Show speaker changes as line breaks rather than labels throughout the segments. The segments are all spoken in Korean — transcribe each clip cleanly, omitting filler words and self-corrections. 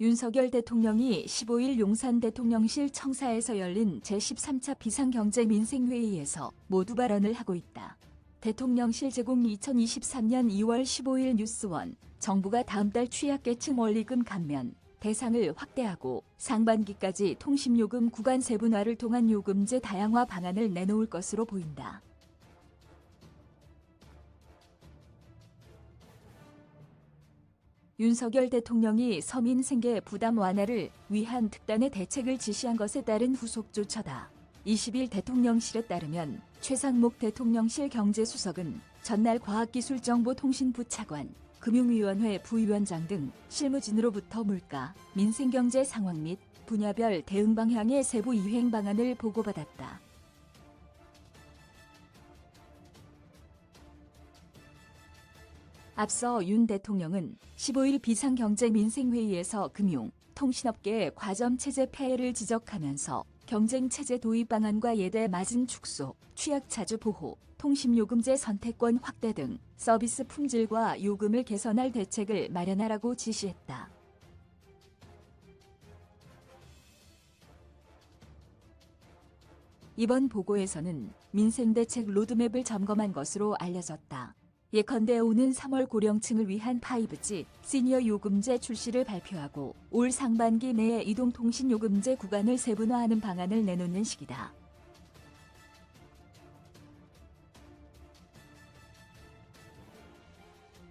윤석열 대통령이 15일 용산 대통령실 청사에서 열린 제13차 비상경제민생회의에서 모두 발언을 하고 있다. 대통령실 제공 2023년 2월 15일 뉴스원, 정부가 다음 달 취약계층 원리금 감면 대상을 확대하고 상반기까지 통신요금 구간 세분화를 통한 요금제 다양화 방안을 내놓을 것으로 보인다. 윤석열 대통령이 서민 생계 부담 완화를 위한 특단의 대책을 지시한 것에 따른 후속 조처다. 20일 대통령실에 따르면 최상목 대통령실 경제수석은 전날 과학기술정보통신부 차관, 금융위원회 부위원장 등 실무진으로부터 물가, 민생경제 상황 및 분야별 대응 방향의 세부 이행 방안을 보고받았다. 앞서 윤 대통령은 15일 비상경제민생회의에서 금융, 통신업계의 과점체제 폐해를 지적하면서 경쟁체제 도입 방안과 예대 마진 축소, 취약차주 보호, 통신요금제 선택권 확대 등 서비스 품질과 요금을 개선할 대책을 마련하라고 지시했다. 이번 보고에서는 민생대책 로드맵을 점검한 것으로 알려졌다. 예컨대 오는 3월 고령층을 위한 5G 시니어 요금제 출시를 발표하고 올 상반기 내에 이동통신 요금제 구간을 세분화하는 방안을 내놓는 시기다.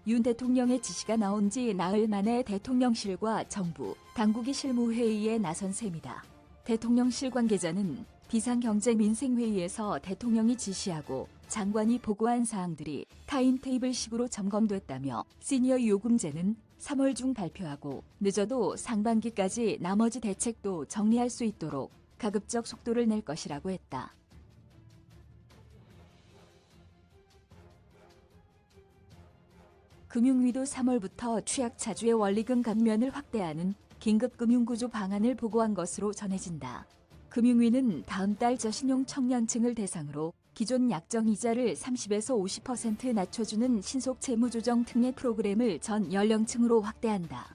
윤 대통령의 지시가 나온 지 나흘 만에 대통령실과 정부, 당국이 실무회의에 나선 셈이다. 대통령실 관계자는 비상경제민생회의에서 대통령이 지시하고 장관이 보고한 사항들이 타임테이블식으로 점검됐다며 시니어 요금제는 3월 중 발표하고 늦어도 상반기까지 나머지 대책도 정리할 수 있도록 가급적 속도를 낼 것이라고 했다. 금융위도 3월부터 취약차주의 원리금 감면을 확대하는 긴급금융구조 방안을 보고한 것으로 전해진다. 금융위는 다음 달 저신용 청년층을 대상으로 기존 약정이자를 30에서 50% 낮춰주는 신속 채무조정 특례 프로그램을 전 연령층으로 확대한다.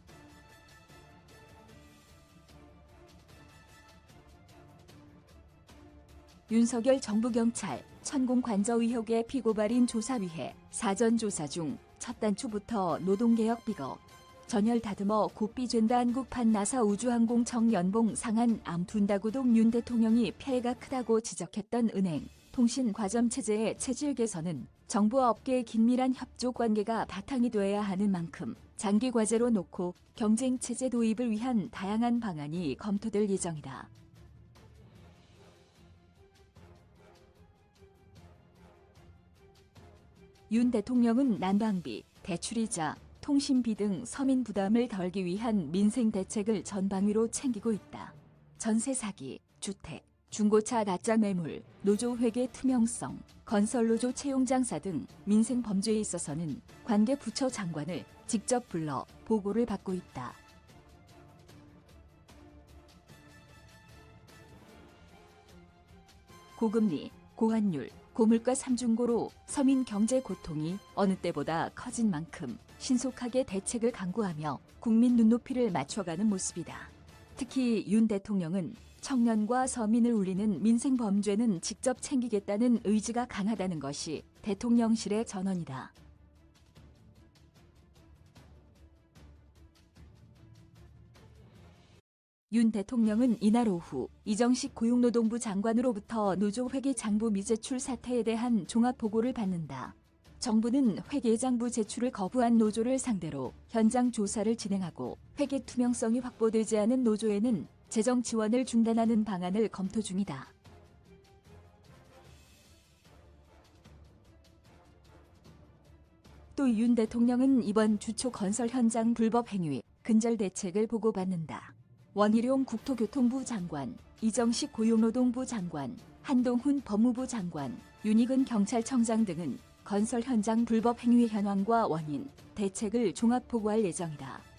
윤석열 정부 경찰 천공관저 의혹의 피고발인 조사위회 사전조사 중 첫 단추부터 노동개혁 비거 전열 다듬어 곱비 죄다 한국판 나사 우주항공청 연봉 상한 암둔다고동 윤 대통령이 폐해가 크다고 지적했던 은행, 통신 과점체제의 체질 개선은 정부와 업계의 긴밀한 협조 관계가 바탕이 되어야 하는 만큼 장기 과제로 놓고 경쟁체제 도입을 위한 다양한 방안이 검토될 예정이다. 윤 대통령은 난방비, 대출이자, 통신비 등 서민 부담을 덜기 위한 민생 대책을 전방위로 챙기고 있다. 전세 사기, 주택, 중고차 가짜 매물, 노조 회계 투명성, 건설노조 채용 장사 등 민생 범죄에 있어서는 관계 부처 장관을 직접 불러 보고를 받고 있다. 고금리, 고환율, 고물가 삼중고로 서민 경제 고통이 어느 때보다 커진 만큼 신속하게 대책을 강구하며 국민 눈높이를 맞춰가는 모습이다. 특히 윤 대통령은 청년과 서민을 울리는 민생 범죄는 직접 챙기겠다는 의지가 강하다는 것이 대통령실의 전언이다. 윤 대통령은 이날 오후 이정식 고용노동부 장관으로부터 노조 회계장부 미제출 사태에 대한 종합보고를 받는다. 정부는 회계장부 제출을 거부한 노조를 상대로 현장 조사를 진행하고 회계 투명성이 확보되지 않은 노조에는 재정 지원을 중단하는 방안을 검토 중이다. 또 윤 대통령은 이번 주초 건설 현장 불법 행위, 근절 대책을 보고받는다. 원희룡 국토교통부 장관, 이정식 고용노동부 장관, 한동훈 법무부 장관, 윤익은 경찰청장 등은 건설 현장 불법 행위 현황과 원인, 대책을 종합 보고할 예정이다.